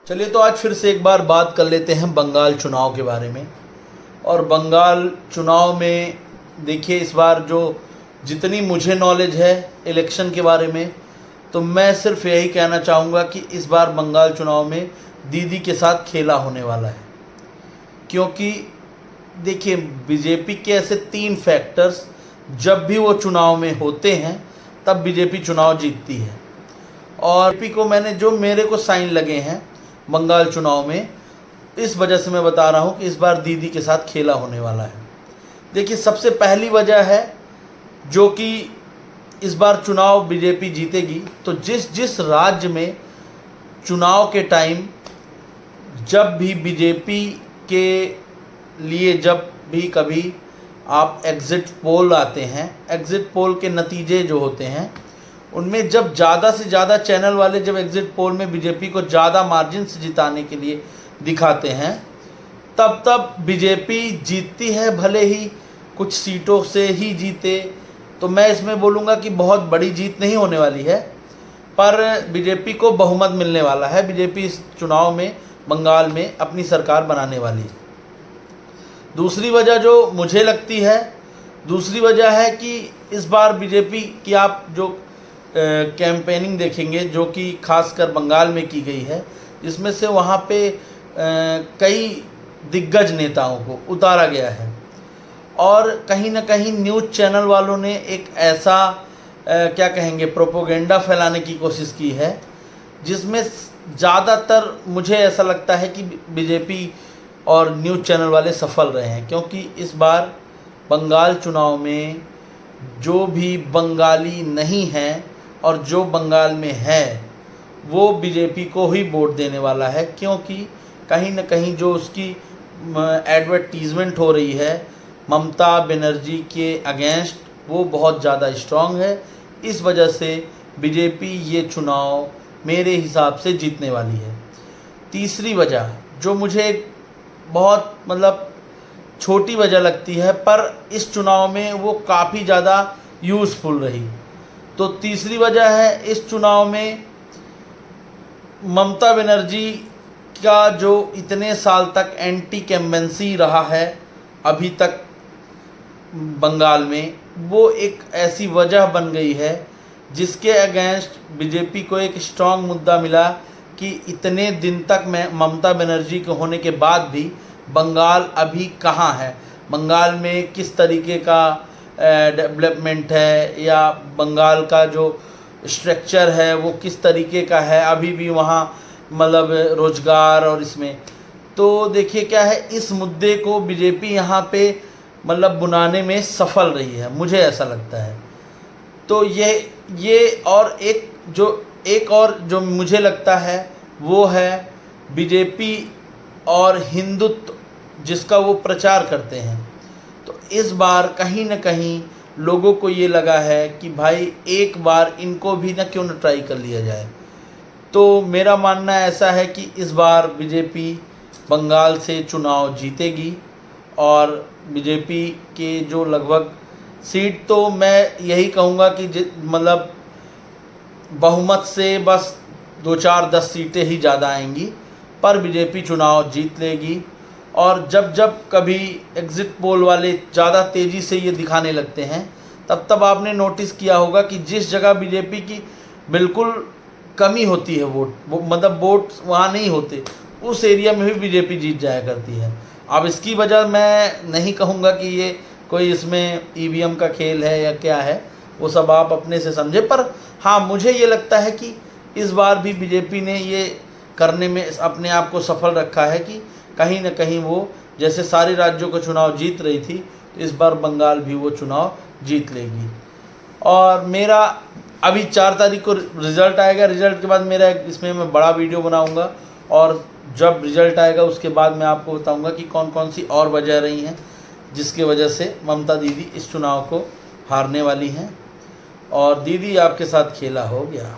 चलिए तो आज फिर से एक बार बात कर लेते हैं बंगाल चुनाव के बारे में। और बंगाल चुनाव में देखिए इस बार जो जितनी मुझे नॉलेज है इलेक्शन के बारे में, तो मैं सिर्फ यही कहना चाहूँगा कि इस बार बंगाल चुनाव में दीदी के साथ खेला होने वाला है। क्योंकि देखिए बीजेपी के ऐसे 3 फैक्टर्स जब भी वो चुनाव में होते हैं तब बीजेपी चुनाव जीतती है। और बीजेपी को मैंने जो मेरे को साइन लगे हैं बंगाल चुनाव में, इस वजह से मैं बता रहा हूँ कि इस बार दीदी के साथ खेला होने वाला है। देखिए सबसे पहली वजह है जो कि इस बार चुनाव बीजेपी जीतेगी, तो जिस राज्य में चुनाव के टाइम जब भी बीजेपी के लिए जब भी कभी आप एग्ज़िट पोल आते हैं, एग्ज़िट पोल के नतीजे जो होते हैं उनमें जब ज़्यादा से ज़्यादा चैनल वाले जब एग्ज़िट पोल में बीजेपी को ज़्यादा मार्जिन से जिताने के लिए दिखाते हैं तब बीजेपी जीतती है। भले ही कुछ सीटों से ही जीते, तो मैं इसमें बोलूँगा कि बहुत बड़ी जीत नहीं होने वाली है, पर बीजेपी को बहुमत मिलने वाला है। बीजेपी इस चुनाव में बंगाल में अपनी सरकार बनाने वाली है। दूसरी वजह जो मुझे लगती है, दूसरी वजह है कि इस बार बीजेपी की आप जो कैंपेनिंग देखेंगे जो कि खासकर बंगाल में की गई है, जिसमें से वहाँ पे कई दिग्गज नेताओं को उतारा गया है। और कहीं ना कहीं न्यूज़ चैनल वालों ने एक ऐसा क्या कहेंगे प्रोपोगेंडा फैलाने की कोशिश की है जिसमें ज़्यादातर मुझे ऐसा लगता है कि बीजेपी और न्यूज़ चैनल वाले सफल रहे हैं। क्योंकि इस बार बंगाल चुनाव में जो भी बंगाली नहीं हैं और जो बंगाल में है वो बीजेपी को ही वोट देने वाला है। क्योंकि कहीं ना कहीं जो उसकी एडवर्टीज़मेंट हो रही है ममता बनर्जी के अगेंस्ट, वो बहुत ज़्यादा स्ट्रांग है। इस वजह से बीजेपी ये चुनाव मेरे हिसाब से जीतने वाली है। तीसरी वजह जो मुझे बहुत छोटी वजह लगती है, पर इस चुनाव में वो काफ़ी ज़्यादा यूज़फुल रही, तो तीसरी वजह है इस चुनाव में ममता बनर्जी का जो इतने साल तक एंटी कैम्बेंसी रहा है अभी तक बंगाल में, वो एक ऐसी वजह बन गई है जिसके अगेंस्ट बीजेपी को एक स्ट्रांग मुद्दा मिला कि इतने दिन तक ममता बनर्जी के होने के बाद भी बंगाल अभी कहाँ है, बंगाल में किस तरीके का डेवलपमेंट है या बंगाल का जो स्ट्रक्चर है वो किस तरीके का है, अभी भी वहाँ रोज़गार और इसमें। तो देखिए क्या है, इस मुद्दे को बीजेपी यहाँ पे बुनाने में सफल रही है, मुझे ऐसा लगता है। तो ये और एक और जो मुझे लगता है वो है बीजेपी और हिंदुत्व जिसका वो प्रचार करते हैं। तो इस बार कहीं ना कहीं लोगों को ये लगा है कि भाई एक बार इनको भी क्यों न ट्राई कर लिया जाए। तो मेरा मानना ऐसा है कि इस बार बीजेपी बंगाल से चुनाव जीतेगी और बीजेपी के जो लगभग सीट, तो मैं यही कहूँगा कि बहुमत से बस 2-4-10 सीटें ही ज़्यादा आएंगी, पर बीजेपी चुनाव जीत लेगी। और जब कभी एग्ज़िट पोल वाले ज़्यादा तेज़ी से ये दिखाने लगते हैं तब आपने नोटिस किया होगा कि जिस जगह बीजेपी की बिल्कुल कमी होती है वोट वहाँ नहीं होते, उस एरिया में भी बीजेपी जीत जाया करती है। अब इसकी वजह मैं नहीं कहूँगा कि ये कोई इसमें ईवीएम का खेल है या क्या है, वो सब आप अपने से समझे। पर हाँ, मुझे ये लगता है कि इस बार भी बीजेपी ने ये करने में अपने आप को सफल रखा है कि कहीं ना कहीं वो जैसे सारे राज्यों का चुनाव जीत रही थी, तो इस बार बंगाल भी वो चुनाव जीत लेगी। और मेरा अभी 4 तारीख को रिज़ल्ट आएगा, रिज़ल्ट के बाद मेरा इसमें मैं बड़ा वीडियो बनाऊंगा, और जब रिज़ल्ट आएगा उसके बाद मैं आपको बताऊंगा कि कौन कौन सी और वजह रही हैं जिसके वजह से ममता दीदी इस चुनाव को हारने वाली हैं। और दीदी आपके साथ खेला हो गया।